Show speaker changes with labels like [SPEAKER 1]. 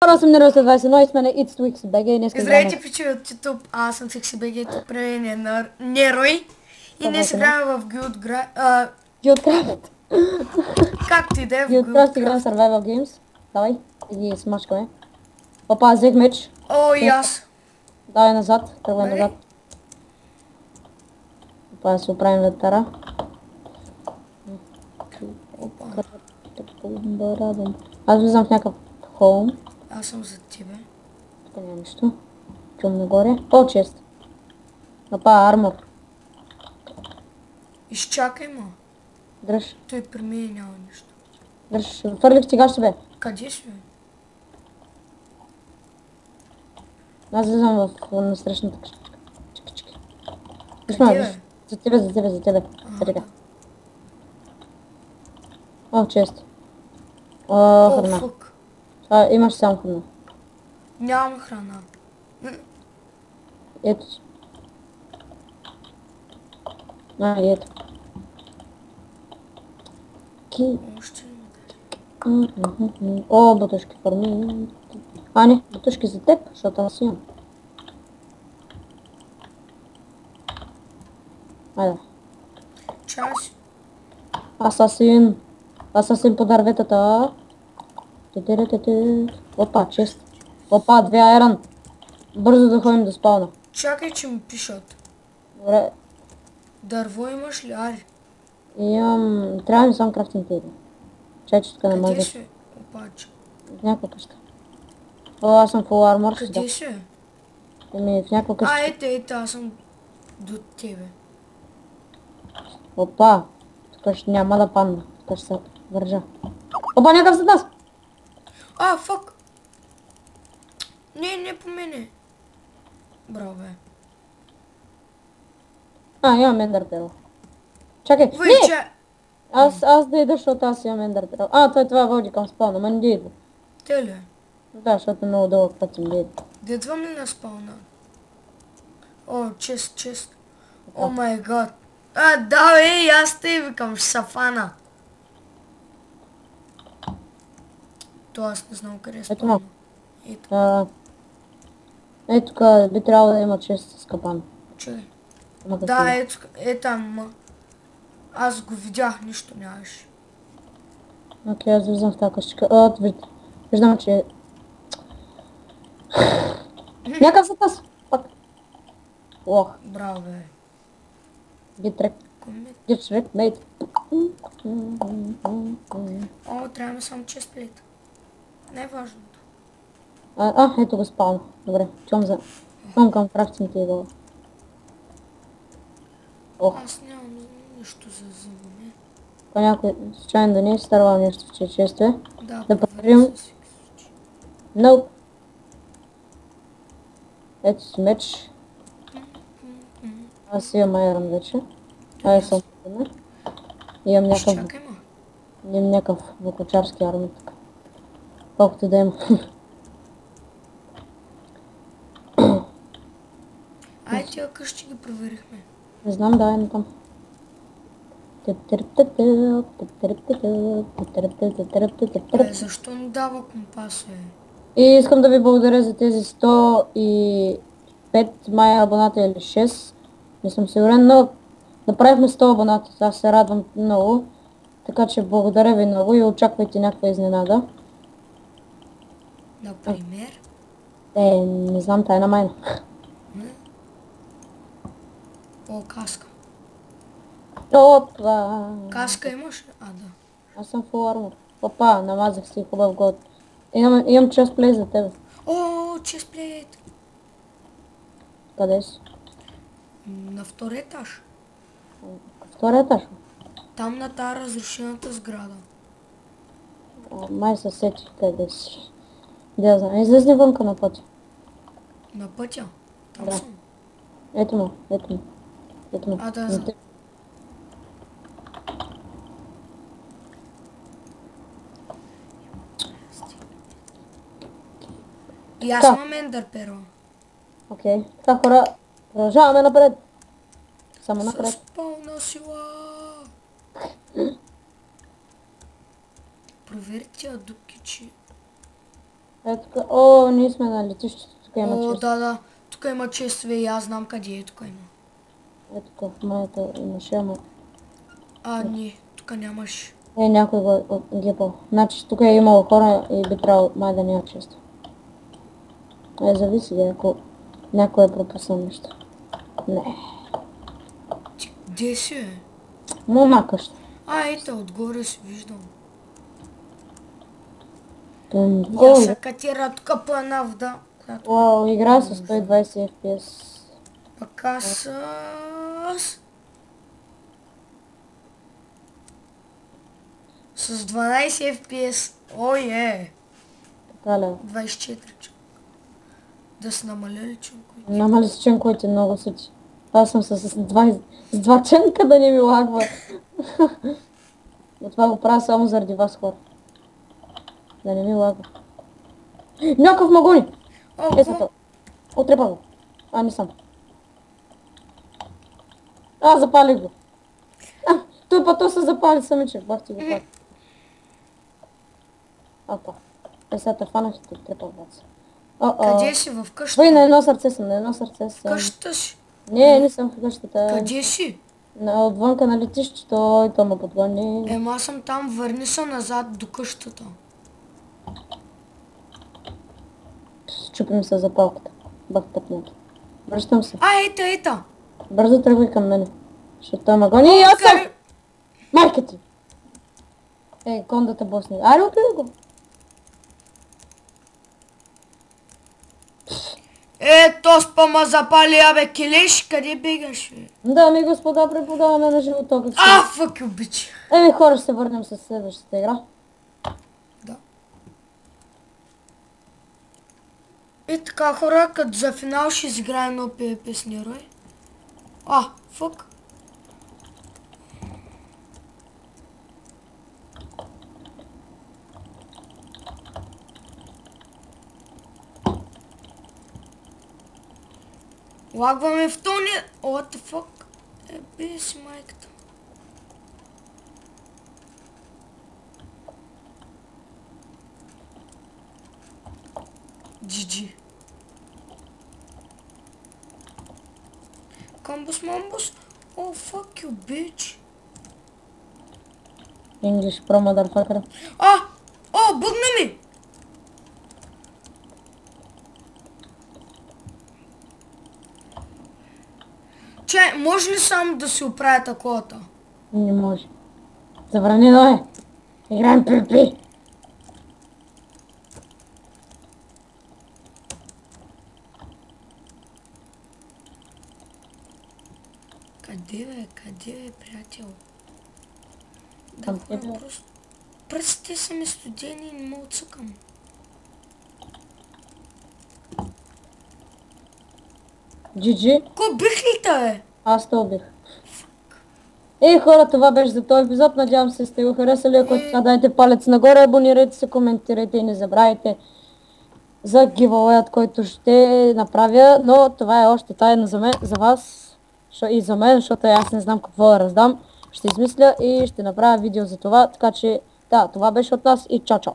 [SPEAKER 1] 8.921 и сме на It's to XBG и днес
[SPEAKER 2] Здравейте, пичи от YouTube, аз съм XBG, тук правене на Нерой и днес играем в Guildcraft.
[SPEAKER 1] Guildcraft.
[SPEAKER 2] Както и да е в
[SPEAKER 1] Guildcraft играем
[SPEAKER 2] Guildcraft.
[SPEAKER 1] Survival Games. Давай, и ги смачкаме. Опа, взех меч.
[SPEAKER 2] О, и аз.
[SPEAKER 1] Давай назад, тръгвай
[SPEAKER 2] Бери.
[SPEAKER 1] назад. Опа, да си оправим вентара.
[SPEAKER 2] Опа,
[SPEAKER 1] Аз влизам в някакъв холм.
[SPEAKER 2] аз съм за тебе.
[SPEAKER 1] Тук няма нищо. Чум нагоре. О, чест. Опа, армор.
[SPEAKER 2] Изчакай, ма.
[SPEAKER 1] Дръж.
[SPEAKER 2] Той при мен няма нищо.
[SPEAKER 1] Дръж. Фърлих сега ще бе.
[SPEAKER 2] Къде си, бе?
[SPEAKER 1] Аз влизам в насрещната къща. Чики.
[SPEAKER 2] Къде, бе?
[SPEAKER 1] За тебе. Сега. О, чест. О,
[SPEAKER 2] О,
[SPEAKER 1] храна.
[SPEAKER 2] фък.
[SPEAKER 1] Имаш само храна.
[SPEAKER 2] Нямам храна.
[SPEAKER 1] Ето си. Ето.
[SPEAKER 2] Още не дай.
[SPEAKER 1] О, бутушки фарми. Не, бутушки за теб, защото аз имам. Айде.
[SPEAKER 2] Час.
[SPEAKER 1] Асасин по дърветата. Опа, чест. Опа, 2 айрон. Бързо да ходим до спауна.
[SPEAKER 2] Чакай, че ми пишат.
[SPEAKER 1] Добре.
[SPEAKER 2] Дърво имаш ли? Ари.
[SPEAKER 1] Имам... Трябва ми само крафтинг тейбъл. Чай, че тук не
[SPEAKER 2] Къде
[SPEAKER 1] може.
[SPEAKER 2] си? Опаче.
[SPEAKER 1] В някаква къща. О, аз съм full armor сега.
[SPEAKER 2] Къде си?
[SPEAKER 1] В някаква къща.
[SPEAKER 2] Ето, аз съм до тебе.
[SPEAKER 1] Опа. Тук ще няма да падна. Тук ще се вържа. Опа, някакъв след нас!
[SPEAKER 2] Фак! Не по мене. Браво, бе.
[SPEAKER 1] Имам ендърперл. Чакай,
[SPEAKER 2] Вай,
[SPEAKER 1] не!
[SPEAKER 2] че...
[SPEAKER 1] Аз да ида, защото аз имам ендърперл. Това води към спауна, ма не да идва.
[SPEAKER 2] Те ли?
[SPEAKER 1] Да, защото е много дълъг път им да идва.
[SPEAKER 2] Дедвам ли на спауна? О, чест. О май гад. Да, бе, аз те викам, ще са фана. То аз не знам къде е
[SPEAKER 1] Ето ма.
[SPEAKER 2] спауна.
[SPEAKER 1] Ето тук би трябвало да има чест с капан.
[SPEAKER 2] Чакай.
[SPEAKER 1] Ама
[SPEAKER 2] Да, ето там. Аз го видях, нищо нямаше.
[SPEAKER 1] Окей, аз влизам в тази къщичка. Виждам, че... Някакъв след нас! Пак. Ох,
[SPEAKER 2] Браво, бе.
[SPEAKER 1] гитрек.
[SPEAKER 2] Комет.
[SPEAKER 1] Гитрек, мейт.
[SPEAKER 2] О, трябва ми само честплейт. Най-важното.
[SPEAKER 1] Ето го спална. Добре, чувам към крафтинг тейбъл. Ох,
[SPEAKER 2] Аз нямам нищо за взимане.
[SPEAKER 1] ако някой случайно да не е старвал нещо в честове. Да проверим.
[SPEAKER 2] проверим.
[SPEAKER 1] Nope. Ето си меч. Аз имам айрон вече. Съм пълна. Имам
[SPEAKER 2] Чакай, ма.
[SPEAKER 1] някакъв вълкочарски армия тук. Колкото да има.
[SPEAKER 2] Тия къщи ги проверихме.
[SPEAKER 1] Не знам, да, е на там.
[SPEAKER 2] Защо не дава компас, бе?
[SPEAKER 1] И искам да ви благодаря за тези 105 мая абоната или 6. Не съм сигурен, но направихме 100 абоната. Аз се радвам много. Така че благодаря ви много и очаквайте някаква изненада.
[SPEAKER 2] Например?
[SPEAKER 1] Не знам, тайна майна.
[SPEAKER 2] О, каска.
[SPEAKER 1] Опа!
[SPEAKER 2] Каска имаш? Да.
[SPEAKER 1] Аз съм full armor. Опа, намазах си хубав год. Имам честплейт за тебе.
[SPEAKER 2] О, честплейт.
[SPEAKER 1] Къде си?
[SPEAKER 2] На втори етаж.
[SPEAKER 1] Втория етаж.
[SPEAKER 2] Там на тази разрушената сграда.
[SPEAKER 1] Май се сетих къде си. Да знам, излезни вънка на пътя.
[SPEAKER 2] На пътя? Там
[SPEAKER 1] Да.
[SPEAKER 2] съм.
[SPEAKER 1] Ето му.
[SPEAKER 2] Да,
[SPEAKER 1] За
[SPEAKER 2] знам.
[SPEAKER 1] теб.
[SPEAKER 2] И аз имам ендърперл.
[SPEAKER 1] Окей. Така хора, продължаваме напред. Само напред.
[SPEAKER 2] С пълна сила. Проверите тия дупки, че...
[SPEAKER 1] Ето така. О, ние сме на летището. Тук има
[SPEAKER 2] О,
[SPEAKER 1] чест.
[SPEAKER 2] да. Тук има честове и аз знам къде е. Тук има.
[SPEAKER 1] Ето така, в моята имаше, ама...
[SPEAKER 2] Не, тук нямаш.
[SPEAKER 1] Някой го е гепал. Значи тук е имало хора и би трябвало май да няма често. Зависи, ако някой е пропуснал нещо. Не.
[SPEAKER 2] Где си е?
[SPEAKER 1] На къща.
[SPEAKER 2] Ето, отгоре си виждам.
[SPEAKER 1] Я
[SPEAKER 2] се катира тук по една вода.
[SPEAKER 1] Вау, игра с 120 FPS.
[SPEAKER 2] Пък аз с 12 FPS. Ой,
[SPEAKER 1] Така ли?
[SPEAKER 2] 24 чак. Да се намаля ли ченкой?
[SPEAKER 1] Намали с ченковете много сути. Аз съм с 2 ченка да не ми лагва. Но това го правя само заради вас, хора. Да не ми лагва. Някакъв магони! Ето. Отрепа го. Не съм. Запалих го. Той път се запали самичък. Бах ти го пак. Апа. Сега те фанах и те отрепах баца.
[SPEAKER 2] Къде си? В къщата?
[SPEAKER 1] Той на едно сърце съм,
[SPEAKER 2] Къщата си?
[SPEAKER 1] Не съм в къщата.
[SPEAKER 2] Къде си?
[SPEAKER 1] Отвънка на летището и то ме подгони.
[SPEAKER 2] Аз съм там, върни се назад до къщата.
[SPEAKER 1] Чупи ми се запалката. Бах пътнато. Връщам се.
[SPEAKER 2] Ето.
[SPEAKER 1] Бързо тръгвай към мене. Защото той ме гони и аз съм! Майка ти! Кондата босни. Аре, убили го!
[SPEAKER 2] То спама запали, келеш, къде бегаш, бе?
[SPEAKER 1] Дами и господа, преподаваме на животокът си.
[SPEAKER 2] Фък обича.
[SPEAKER 1] Хора, ще се върнем с следващата игра.
[SPEAKER 2] Да. И така, хора, като за финал ще изиграем едно PvP с Нерой. Фък. Лагваме в тония. What the fuck? Бе си майката. GG. Камбус мамбус. Fuck you, bitch.
[SPEAKER 1] English Pro Motherfucker.
[SPEAKER 2] Бъгна ми! Чай, може ли само да си оправя таковата?
[SPEAKER 1] Не може. Забранено е. Играем PvP.
[SPEAKER 2] Къде бе, приятел?
[SPEAKER 1] Към тебе.
[SPEAKER 2] Пръстите са ми студени и не мога цъкам.
[SPEAKER 1] GG.
[SPEAKER 2] Ко бих ли те?
[SPEAKER 1] Аз те убих. Хора, това беше за този епизод. Надявам се сте го харесали. Ако така, дайте палец нагоре, абонирайте се, коментирайте и не забравяйте за гивауеят, който ще направя. Но това е още тайна за вас и за мен, защото аз не знам какво да раздам. Ще измисля и ще направя видео за това. Така че, това беше от нас и чао-чао.